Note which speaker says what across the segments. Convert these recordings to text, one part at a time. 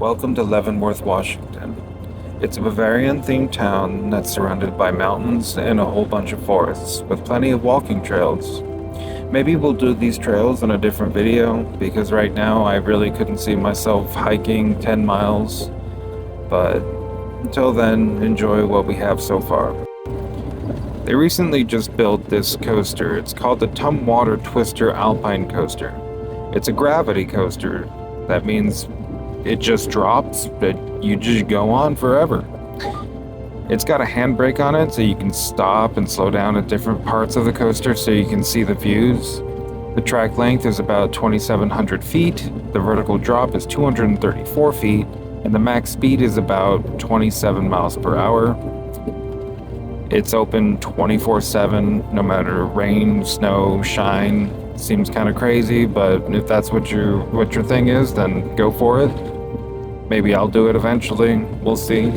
Speaker 1: Welcome to Leavenworth, Washington. It's a Bavarian-themed town that's surrounded by mountains and a whole bunch of forests, with plenty of walking trails. Maybe we'll do these trails in a different video, because right now I really couldn't see myself hiking 10 miles. But until then, enjoy what we have so far. They recently just built this coaster. It's called the Tumwater Twister Alpine Coaster. It's a gravity coaster. That means it just drops, but you just go on forever. It's got a handbrake on it, so you can stop and slow down at different parts of the coaster so you can see the views. The track length is about 2,700 feet, the vertical drop is 234 feet, and the max speed is about 27 miles per hour. It's open 24/7, no matter rain, snow, shine. Seems kind of crazy, but if that's what your thing is, then go for it. Maybe I'll do it eventually. We'll see.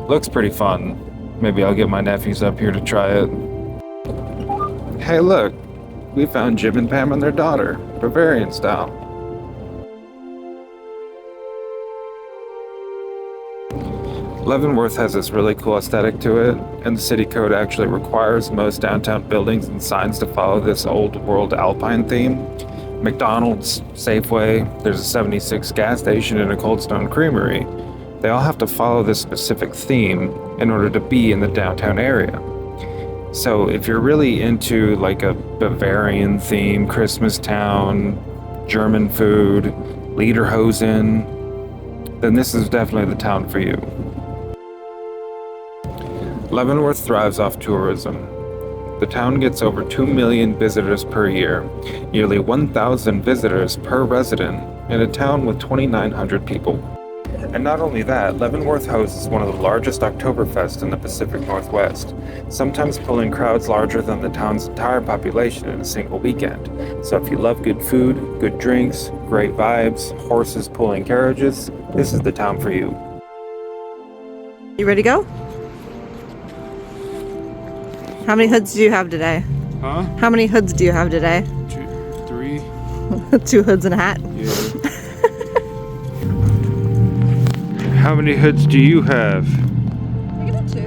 Speaker 1: Looks pretty fun. Maybe I'll get my nephews up here to try it. Hey look, we found Jim and Pam and their daughter, Bavarian style. Leavenworth has this really cool aesthetic to it, and the city code actually requires most downtown buildings and signs to follow this old world Alpine theme. McDonald's, Safeway, there's a 76 gas station and a Cold Stone Creamery. They all have to follow this specific theme in order to be in the downtown area. So if you're really into like a Bavarian theme, Christmas town, German food, Lederhosen, then this is definitely the town for you. Leavenworth thrives off tourism. The town gets over 2 million visitors per year, nearly 1,000 visitors per resident, in a town with 2,900 people. And not only that, Leavenworth hosts one of the largest Oktoberfests in the Pacific Northwest, sometimes pulling crowds larger than the town's entire population in a single weekend. So if you love good food, good drinks, great vibes, horses pulling carriages, this is the town for you.
Speaker 2: You ready to go? How many hoods do you have today?
Speaker 1: Huh?
Speaker 2: How many hoods do you have today?
Speaker 1: 2, 3.
Speaker 2: 2 hoods and a hat?
Speaker 1: Yeah. How many hoods do you have?
Speaker 2: I got 2.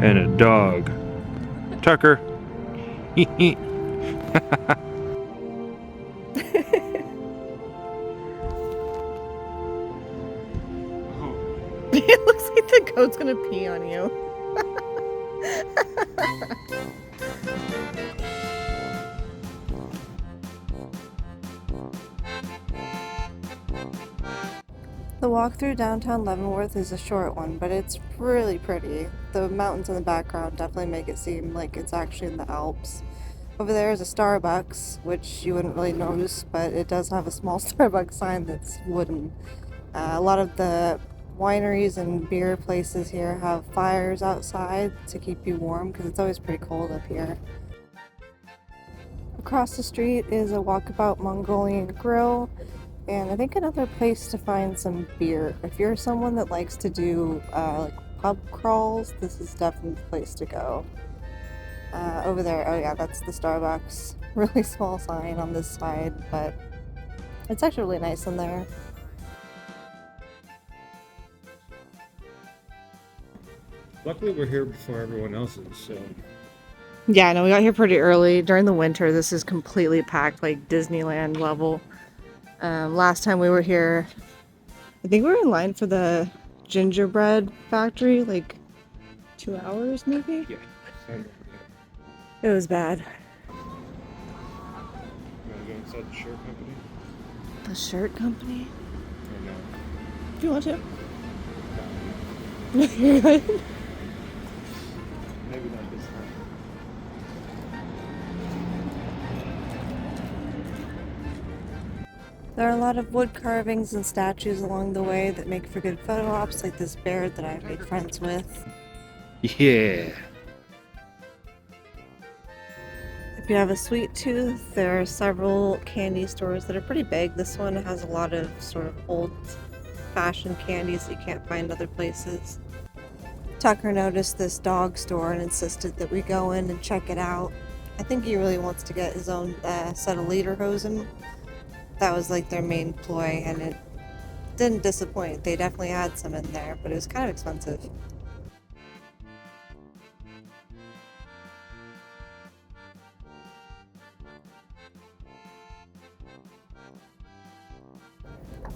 Speaker 1: And a dog. Tucker.
Speaker 2: It looks like the goat's gonna pee on you. The walk through downtown Leavenworth is a short one, but it's really pretty. The mountains in the background definitely make it seem like it's actually in the Alps. Over there is a Starbucks, which you wouldn't really notice, but it does have a small Starbucks sign that's wooden. A lot of the wineries and beer places here have fires outside to keep you warm because it's always pretty cold up here. Across the street is a Walkabout Mongolian Grill, and I think another place to find some beer. If you're someone that likes to do like pub crawls, this is definitely the place to go. Over there, oh yeah, that's the Starbucks. Really small sign on this side, but it's actually really nice in there.
Speaker 1: Luckily we're here before everyone else is, so...
Speaker 2: Yeah, no, we got here pretty early. During the winter, this is completely packed, like Disneyland level. Last time we were here, I think we were in line for the gingerbread factory, like 2 hours maybe?
Speaker 1: Yeah.
Speaker 2: It was bad.
Speaker 1: You wanna go inside the shirt company?
Speaker 2: The shirt company?
Speaker 1: Or no?
Speaker 2: If you want to. You're good?
Speaker 1: Maybe not this time.
Speaker 2: There are a lot of wood carvings and statues along the way that make for good photo ops, like this bear that I've made friends with.
Speaker 1: Yeah.
Speaker 2: If you have a sweet tooth, there are several candy stores that are pretty big. This one has a lot of sort of old-fashioned candies that you can't find other places. Tucker noticed this dog store and insisted that we go in and check it out. I think he really wants to get his own set of Lederhosen. That was like their main ploy, and it didn't disappoint. They definitely had some in there, but it was kind of expensive.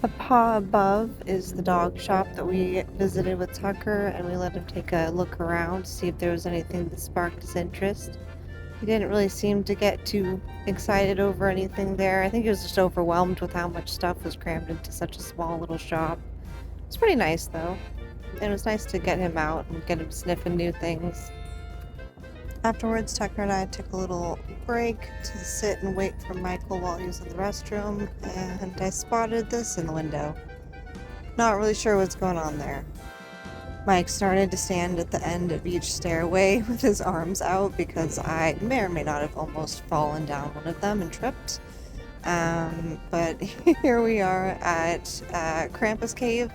Speaker 2: A paw above is the dog shop that we visited with Tucker, and we let him take a look around to see if there was anything that sparked his interest. He didn't really seem to get too excited over anything there. I think he was just overwhelmed with how much stuff was crammed into such a small little shop. It's pretty nice though, and it was nice to get him out and get him sniffing new things. Afterwards, Tucker and I took a little break to sit and wait for Michael while he was in the restroom, and I spotted this in the window. Not really sure what's going on there. Mike started to stand at the end of each stairway with his arms out because I may or may not have almost fallen down one of them and tripped. But here we are at Krampus Cave,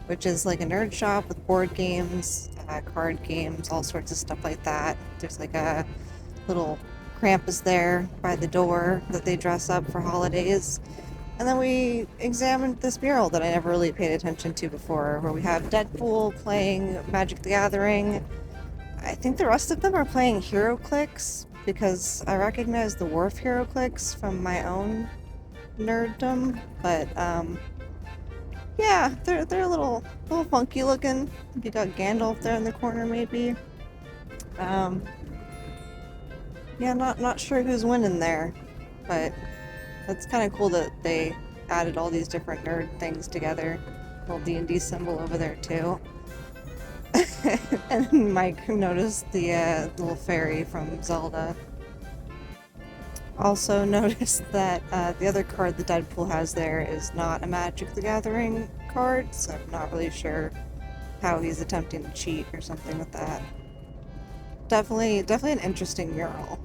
Speaker 2: which is like a nerd shop with board games, card games, all sorts of stuff like that. There's like a little Krampus there by the door that they dress up for holidays. And then we examined this mural that I never really paid attention to before, where we have Deadpool playing Magic the Gathering. I think the rest of them are playing HeroClix, because I recognize the Wharf HeroClix from my own nerddom, but yeah, they're a little funky looking. You got Gandalf there in the corner, maybe. Yeah, not sure who's winning there, but that's kind of cool that they added all these different nerd things together. Little D&D symbol over there too. And Mike noticed the little fairy from Zelda. Also noticed that the other card that Deadpool has there is not a Magic the Gathering card, so I'm not really sure how he's attempting to cheat or something with that. Definitely an interesting mural.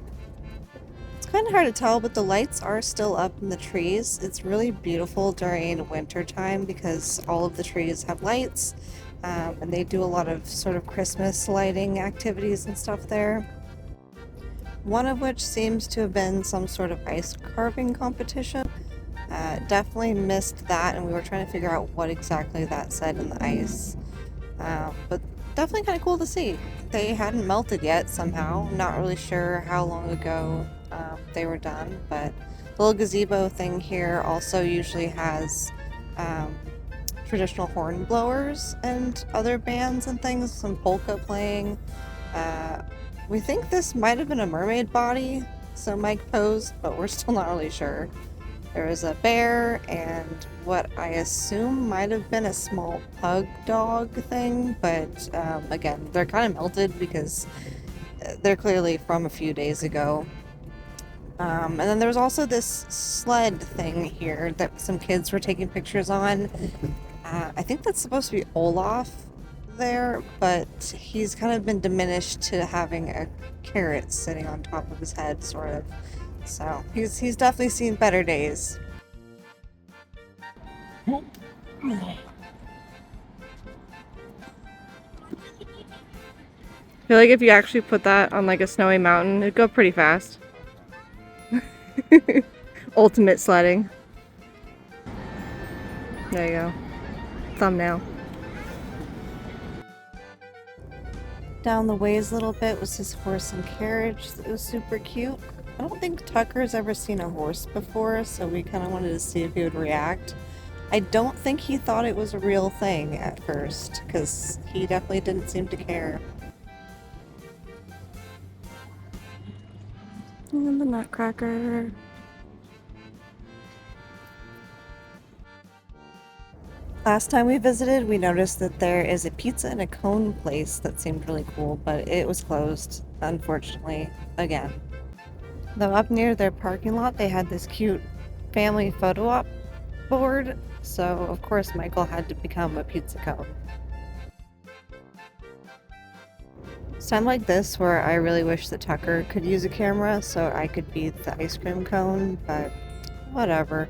Speaker 2: It's kind of hard to tell, but the lights are still up in the trees. It's really beautiful during winter time because all of the trees have lights, and they do a lot of sort of Christmas lighting activities and stuff there. One of which seems to have been some sort of ice carving competition. Definitely missed that, and we were trying to figure out what exactly that said in the ice. But definitely kind of cool to see. They hadn't melted yet somehow. Not really sure how long ago they were done, but the little gazebo thing here also usually has traditional horn blowers and other bands and things, some polka playing. We think this might have been a mermaid body, so Mike posed, but we're still not really sure. There was a bear and what I assume might have been a small pug dog thing, but again, they're kind of melted because they're clearly from a few days ago. And then there was also this sled thing here that some kids were taking pictures on. I think that's supposed to be Olaf there, but he's kind of been diminished to having a carrot sitting on top of his head, sort of. So he's definitely seen better days. I feel like if you actually put that on like a snowy mountain, it'd go pretty fast. Ultimate sledding. There you go. Thumbnail. Down the ways a little bit was this horse and carriage that was super cute. I don't think Tucker's ever seen a horse before, so we kind of wanted to see if he would react. I don't think he thought it was a real thing at first, because he definitely didn't seem to care. And the Nutcracker. Last time we visited, we noticed that there is a pizza and a cone place that seemed really cool, but it was closed, unfortunately, again. Though up near their parking lot, they had this cute family photo op board, so of course Michael had to become a pizza cone. It's time like this where I really wish that Tucker could use a camera so I could be the ice cream cone, but whatever.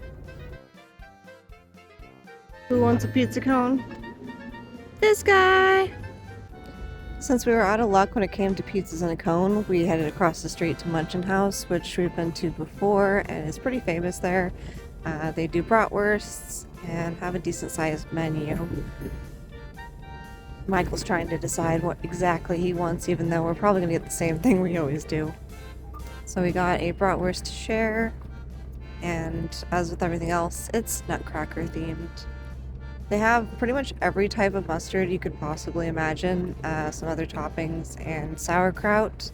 Speaker 2: Who wants a pizza cone? This guy! Since we were out of luck when it came to pizzas and a cone, we headed across the street to Munchin House, which we've been to before and is pretty famous there. They do bratwursts and have a decent sized menu. Michael's trying to decide what exactly he wants, even though we're probably going to get the same thing we always do. So we got a bratwurst to share, and as with everything else, it's nutcracker themed. They have pretty much every type of mustard you could possibly imagine, some other toppings, and sauerkraut.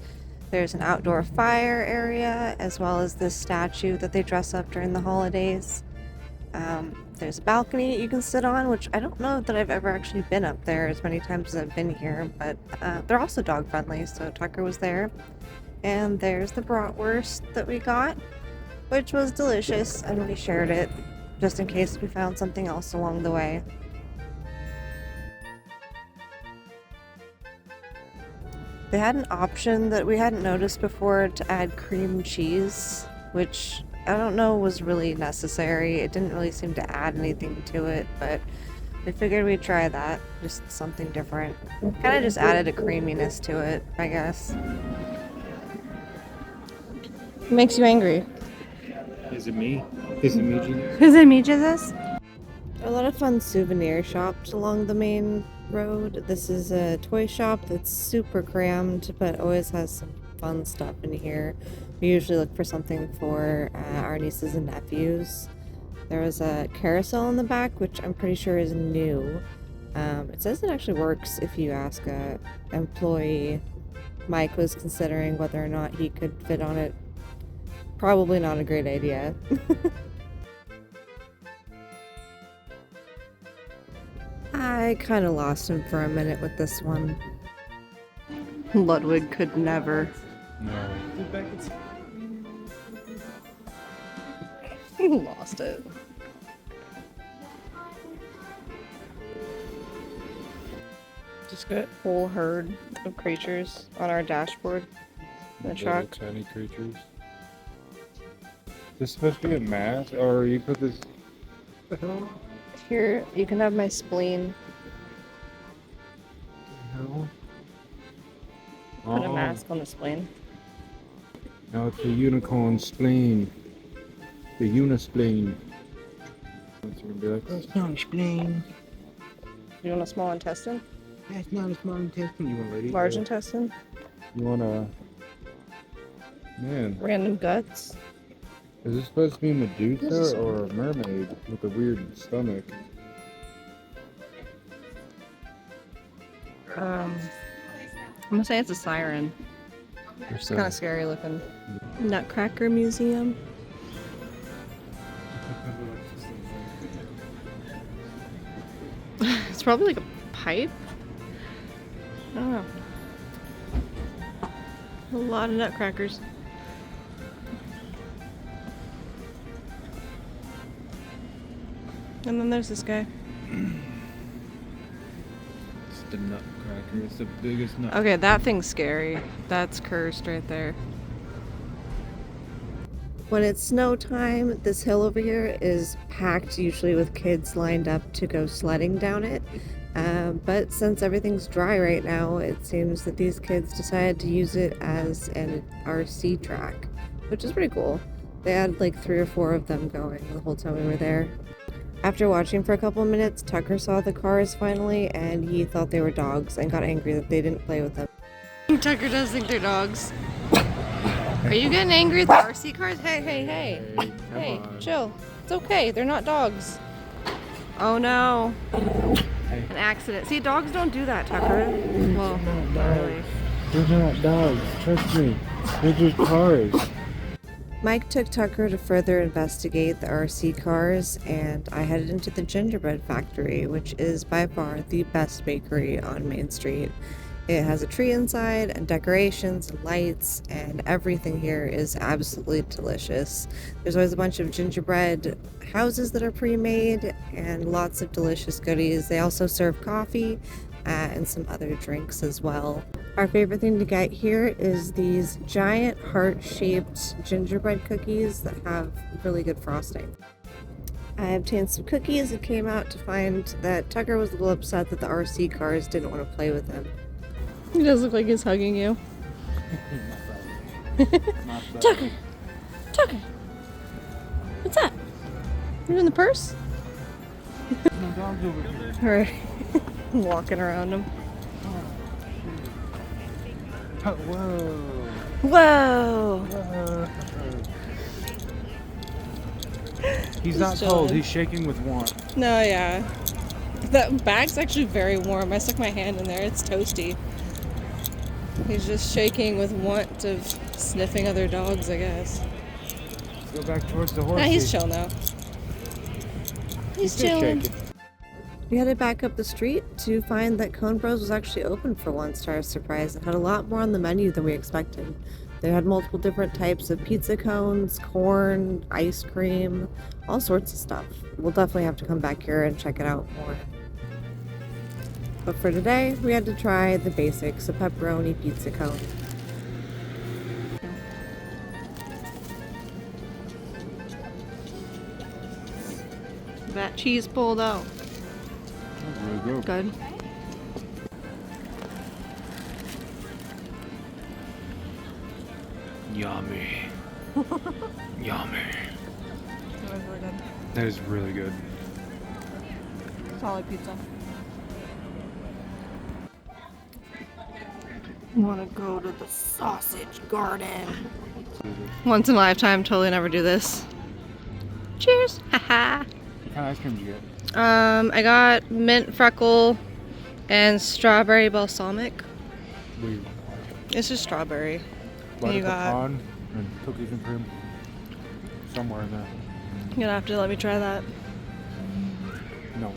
Speaker 2: There's an outdoor fire area, as well as this statue that they dress up during the holidays. There's a balcony you can sit on, which I don't know that I've ever actually been up there as many times as I've been here, but they're also dog friendly, so Tucker was there. And there's the bratwurst that we got, which was delicious, and we shared it just in case we found something else along the way. They had an option that we hadn't noticed before to add cream cheese, which I don't know was really necessary. It didn't really seem to add anything to it, but we figured we'd try that, just something different. Kind of just added a creaminess to it, I guess. What makes you angry?
Speaker 1: Is it me? Is it me, Jesus?
Speaker 2: Is it me, Jesus? A lot of fun souvenir shops along the main road. This is a toy shop that's super crammed, but always has some fun stuff in here. We usually look for something for our nieces and nephews. There was a carousel in the back, which I'm pretty sure is new. It says it actually works if you ask a employee. Mike was considering whether or not he could fit on it. Probably not a great idea. I kind of lost him for a minute with this one. Ludwig could never.
Speaker 1: No.
Speaker 2: He lost it. Just got a whole herd of creatures on our dashboard in the truck.
Speaker 1: Tiny creatures. Is this supposed to be a mask, or you put this? What the hell?
Speaker 2: Here, you can have my spleen.
Speaker 1: Hell?
Speaker 2: Put a mask on the spleen.
Speaker 1: Now it's a unicorn spleen. The unispleen. It's gonna be like, that's not a spleen.
Speaker 2: You want a small intestine?
Speaker 1: That's not a small intestine. You want lady?
Speaker 2: Large intestine?
Speaker 1: You want a... Man.
Speaker 2: Random guts?
Speaker 1: Is this supposed to be a Medusa or a mermaid with a weird stomach?
Speaker 2: I'm gonna say it's a siren. It's kind of scary looking. Nutcracker Museum. It's probably like a pipe. I don't know. A lot of nutcrackers. And then there's this guy.
Speaker 1: It's the nutcracker. It's the biggest nutcracker.
Speaker 2: Okay, that thing's scary. That's cursed right there. When it's snow time, this hill over here is packed usually with kids lined up to go sledding down it. But since everything's dry right now, it seems that these kids decided to use it as an RC track, which is pretty cool. They had like 3 or 4 of them going the whole time we were there. After watching for a couple of minutes, Tucker saw the cars finally, and he thought they were dogs and got angry that they didn't play with them. Tucker does think they're dogs. Are you getting angry at the RC cars? Hey, chill. It's okay, they're not dogs. Oh no. An accident. See, dogs don't do that, Tucker. Well, not really.
Speaker 1: They're not dogs, trust me. They're just cars.
Speaker 2: Mike took Tucker to further investigate the RC cars, and I headed into the gingerbread factory, which is by far the best bakery on Main Street. It has a tree inside, and decorations, and lights, and everything here is absolutely delicious. There's always a bunch of gingerbread houses that are pre-made, and lots of delicious goodies. They also serve coffee, and some other drinks as well. Our favorite thing to get here is these giant heart-shaped gingerbread cookies that have really good frosting. I obtained some cookies and came out to find that Tucker was a little upset that the RC cars didn't want to play with him. He does look like he's hugging you. Tucker! Tucker! What's up? You in the purse?
Speaker 1: No dogs over here.
Speaker 2: Alright. Walking around them.
Speaker 1: Whoa.
Speaker 2: Whoa!
Speaker 1: Whoa. He's not
Speaker 2: chilling.
Speaker 1: cold, he's shaking with warmth.
Speaker 2: No, yeah. That bag's actually very warm. I stuck my hand in there. It's toasty. He's just shaking with want of sniffing other dogs, I guess.
Speaker 1: Let's go back towards the horse.
Speaker 2: Nah, he's chill now. He's
Speaker 1: just
Speaker 2: chilling.
Speaker 1: shaking.
Speaker 2: We headed back up the street to find that Cone Bros was actually open for once, to our surprise. It had a lot more on the menu than we expected. They had multiple different types of pizza cones, corn, ice cream, all sorts of stuff. We'll definitely have to come back here and check it out more. But for today, we had to try the basics, a pepperoni pizza cone. That cheese pulled out.
Speaker 1: There we go.
Speaker 2: Good.
Speaker 1: Yummy. Yummy.
Speaker 2: That was really good.
Speaker 1: That is really good.
Speaker 2: Solid pizza. Want to go to the sausage garden. Once in a lifetime, totally never do this. Cheers! Haha.
Speaker 1: What kind of ice cream did you get?
Speaker 2: I got mint freckle and strawberry balsamic.
Speaker 1: We
Speaker 2: It's just strawberry.
Speaker 1: butter
Speaker 2: You got-
Speaker 1: pecan and cookies and cream. Somewhere in there.
Speaker 2: You're gonna have to let me try that.
Speaker 1: No.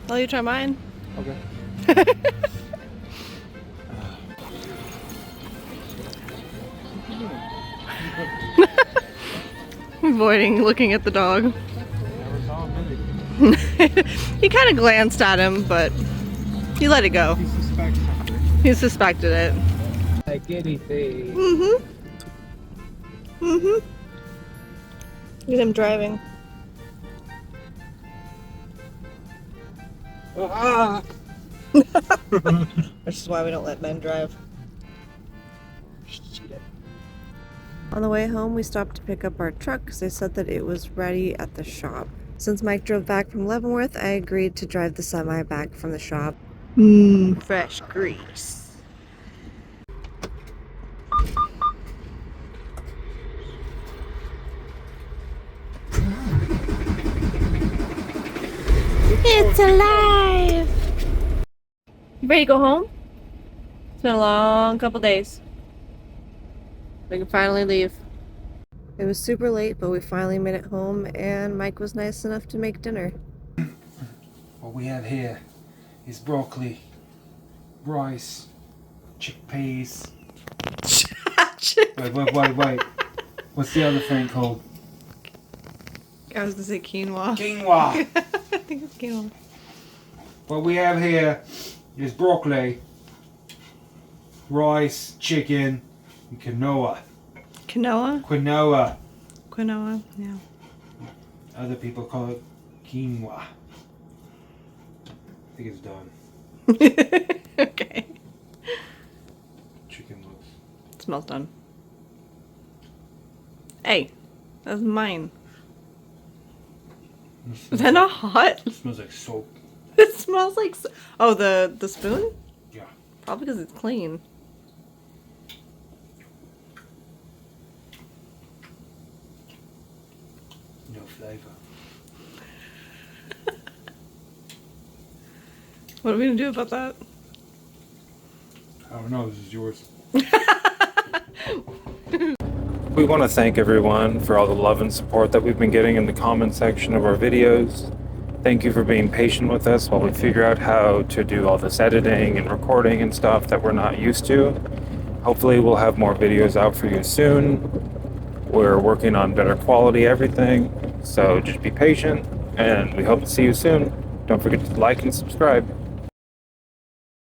Speaker 2: Let you try mine.
Speaker 1: Okay.
Speaker 2: Avoiding looking at the dog.
Speaker 1: Never saw him, did he?
Speaker 2: He kind of glanced at him, but he let it go.
Speaker 1: He suspects something.
Speaker 2: He suspected it.
Speaker 1: Like anything.
Speaker 2: Mm-hmm. Mm-hmm. Look at him driving.
Speaker 1: Ah!
Speaker 2: Which is why we don't let men drive. On the way home, we stopped to pick up our truck because they said that it was ready at the shop. Since Mike drove back from Leavenworth, I agreed to drive the semi back from the shop. Mmm, fresh grease. It's alive! You ready to go home? It's been a long couple days. We can finally leave. It was super late, but we finally made it home, and Mike was nice enough to make dinner.
Speaker 1: What we have here is broccoli, rice, chickpeas. Wait. What's the other thing called?
Speaker 2: I was gonna say quinoa.
Speaker 1: Quinoa.
Speaker 2: I think it's quinoa.
Speaker 1: What we have here is broccoli, rice, chicken, and quinoa.
Speaker 2: Quinoa?
Speaker 1: Quinoa.
Speaker 2: Quinoa, yeah.
Speaker 1: Other people call it quinoa. I think it's done.
Speaker 2: Okay.
Speaker 1: Chicken looks.
Speaker 2: It smells done. Hey, that's mine. Is that not hot?
Speaker 1: It smells like soap.
Speaker 2: It smells like... Oh, the spoon?
Speaker 1: Yeah.
Speaker 2: Probably because it's clean.
Speaker 1: No flavor.
Speaker 2: What are we gonna do about that?
Speaker 1: I don't know. This is yours.
Speaker 3: We want to thank everyone for all the love and support that we've been getting in the comment section of our videos. Thank you for being patient with us while we figure out how to do all this editing and recording and stuff that we're not used to. Hopefully we'll have more videos out for you soon. We're working on better quality everything, so just be patient, and we hope to see you soon. Don't forget to like and subscribe.